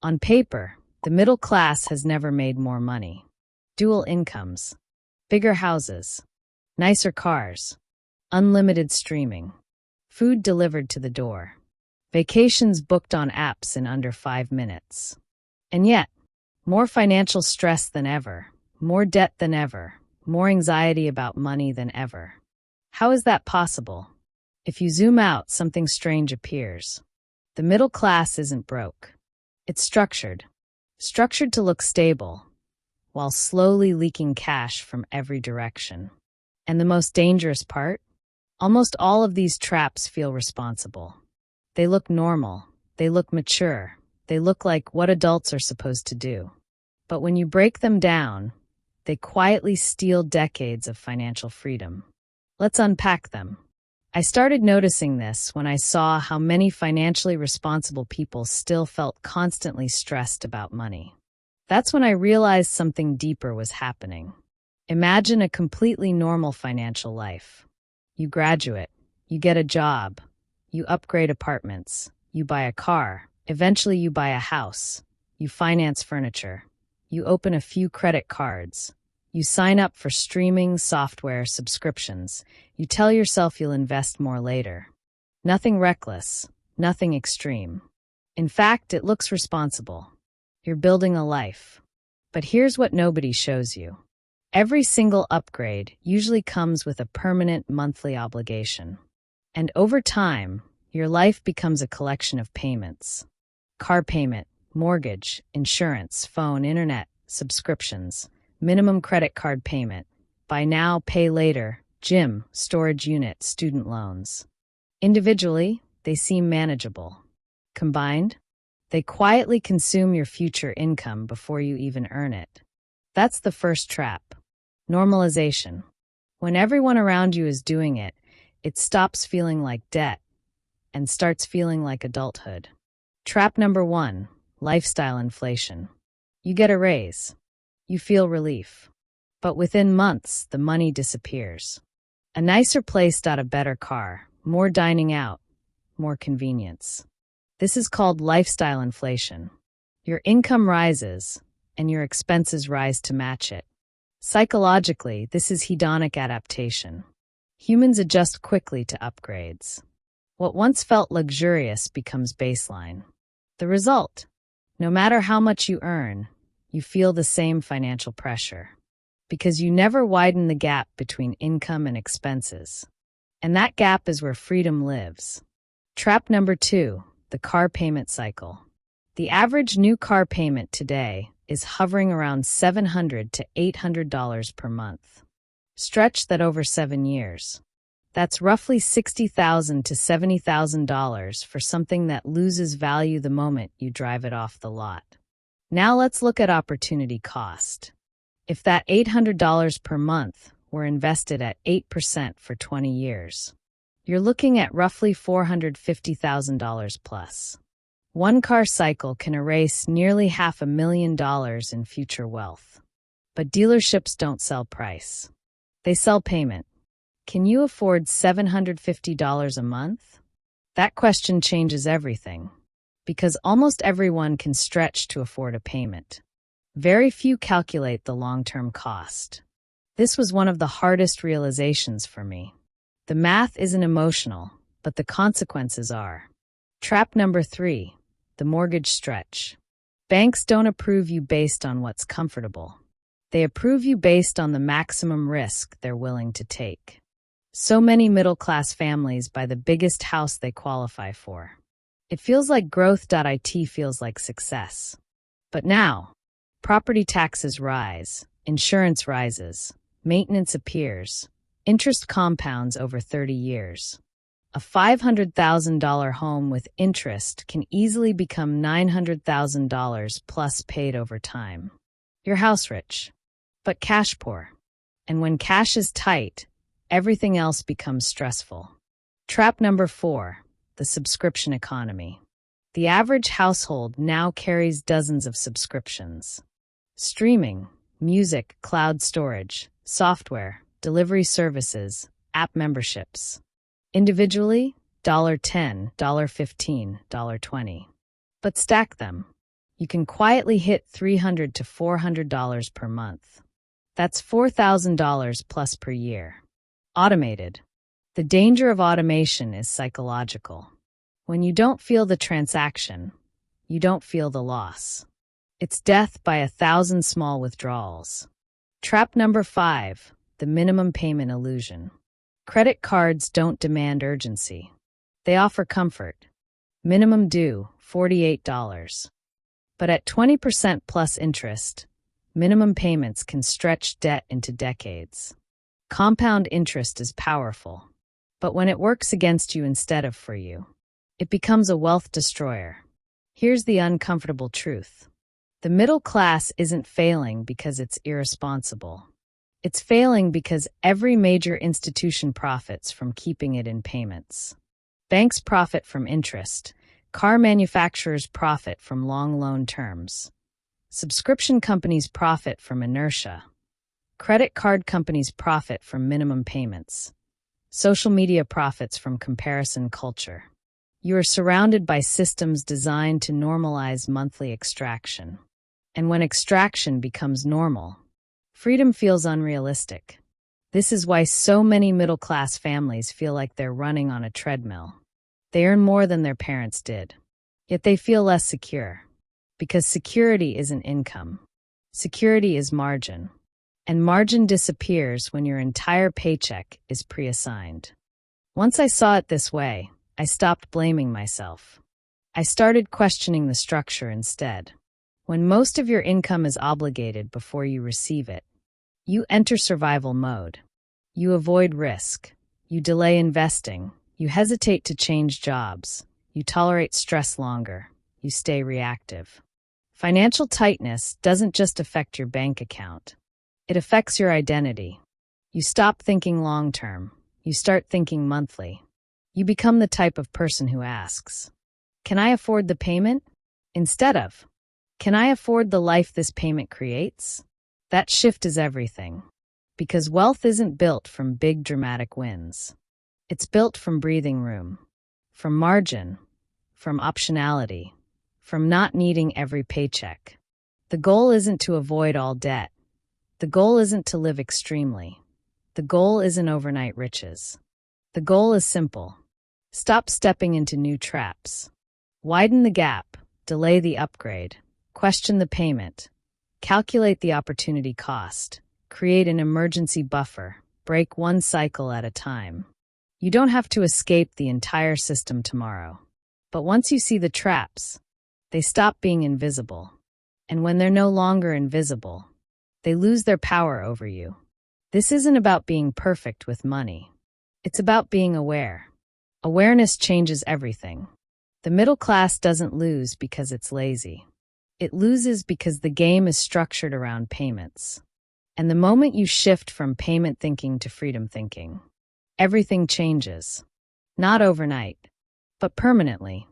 On paper, the middle class has never made more money. Dual incomes, bigger houses, nicer cars, unlimited streaming, food delivered to the door, vacations booked on apps in under 5 minutes. And yet, more financial stress than ever, more debt than ever, more anxiety about money than ever. How is that possible? If you zoom out, something strange appears. The middle class isn't broke. It's structured to look stable, while slowly leaking cash from every direction. And the most dangerous part? Almost all of these traps feel responsible. They look normal, they look mature, they look like what adults are supposed to do. But when you break them down, they quietly steal decades of financial freedom. Let's unpack them. I started noticing this when I saw how many financially responsible people still felt constantly stressed about money. That's when I realized something deeper was happening. Imagine a completely normal financial life. You graduate, you get a job, you upgrade apartments, you buy a car, eventually you buy a house, you finance furniture, you open a few credit cards, you sign up for streaming software subscriptions, you tell yourself you'll invest more later. Nothing reckless, nothing extreme. In fact, it looks responsible. You're building a life. But here's what nobody shows you. Every single upgrade usually comes with a permanent monthly obligation. And over time, your life becomes a collection of payments. Car payment, mortgage, insurance, phone, internet, subscriptions, minimum credit card payment, buy now, pay later, gym, storage unit, student loans. Individually, they seem manageable. Combined, they quietly consume your future income before you even earn it. That's the first trap. Normalization. When everyone around you is doing it, it stops feeling like debt and starts feeling like adulthood. Trap number 1, lifestyle inflation. You get a raise. You feel relief. But within months, the money disappears. A nicer place got a better car, more dining out, more convenience. This is called lifestyle inflation. Your income rises, and your expenses rise to match it. Psychologically, this is hedonic adaptation. Humans adjust quickly to upgrades. What once felt luxurious becomes baseline. The result? No matter how much you earn, you feel the same financial pressure. Because you never widen the gap between income and expenses. And that gap is where freedom lives. Trap number 2, the car payment cycle. The average new car payment today is hovering around $700 to $800 per month. Stretch that over 7 years. That's roughly $60,000 to $70,000 for something that loses value the moment you drive it off the lot. Now let's look at opportunity cost. If that $800 per month were invested at 8% for 20 years, you're looking at roughly $450,000 plus. One car cycle can erase nearly $500,000 in future wealth. But dealerships don't sell price. They sell payment. Can you afford $750 a month? That question changes everything. Because almost everyone can stretch to afford a payment. Very few calculate the long-term cost. This was one of the hardest realizations for me. The math isn't emotional, but the consequences are. Trap number 3. The mortgage stretch. Banks don't approve you based on what's comfortable. They approve you based on the maximum risk they're willing to take. So many middle-class families buy the biggest house they qualify for. It feels like growth.it feels like success. But now, property taxes rise, insurance rises, maintenance appears, interest compounds over 30 years. A $500,000 home with interest can easily become $900,000 plus paid over time. You're house rich, but cash poor. And when cash is tight, everything else becomes stressful. Trap number 4, the subscription economy. The average household now carries dozens of subscriptions. Streaming, music, cloud storage, software, delivery services, app memberships. Individually, $10, $15, $20. But stack them. You can quietly hit $300 to $400 per month. That's $4,000 plus per year. Automated. The danger of automation is psychological. When you don't feel the transaction, you don't feel the loss. It's death by 1,000 small withdrawals. Trap number 5, the minimum payment illusion. Credit cards don't demand urgency. They offer comfort. Minimum due, $48. But at 20% plus interest, minimum payments can stretch debt into decades. Compound interest is powerful. But when it works against you instead of for you, it becomes a wealth destroyer. Here's the uncomfortable truth. The middle class isn't failing because it's irresponsible. It's failing because every major institution profits from keeping it in payments. Banks profit from interest. Car manufacturers profit from long loan terms. Subscription companies profit from inertia. Credit card companies profit from minimum payments. Social media profits from comparison culture. You are surrounded by systems designed to normalize monthly extraction. And when extraction becomes normal, freedom feels unrealistic. This is why so many middle-class families feel like they're running on a treadmill. They earn more than their parents did, yet they feel less secure. Because security isn't income. Security is margin. And margin disappears when your entire paycheck is pre-assigned. Once I saw it this way, I stopped blaming myself. I started questioning the structure instead. When most of your income is obligated before you receive it, you enter survival mode. You avoid risk. You delay investing. You hesitate to change jobs. You tolerate stress longer. You stay reactive. Financial tightness doesn't just affect your bank account. It affects your identity. You stop thinking long-term. You start thinking monthly. You become the type of person who asks, "Can I afford the payment?" instead of, "Can I afford the life this payment creates?" That shift is everything. Because wealth isn't built from big dramatic wins. It's built from breathing room, from margin, from optionality, from not needing every paycheck. The goal isn't to avoid all debt. The goal isn't to live extremely. The goal isn't overnight riches. The goal is simple. Stop stepping into new traps. Widen the gap, delay the upgrade, question the payment, calculate the opportunity cost, create an emergency buffer, break one cycle at a time. You don't have to escape the entire system tomorrow. But once you see the traps, they stop being invisible. And when they're no longer invisible, they lose their power over you. This isn't about being perfect with money. It's about being aware. Awareness changes everything. The middle class doesn't lose because it's lazy. It loses because the game is structured around payments. And the moment you shift from payment thinking to freedom thinking, everything changes. Not overnight, but permanently.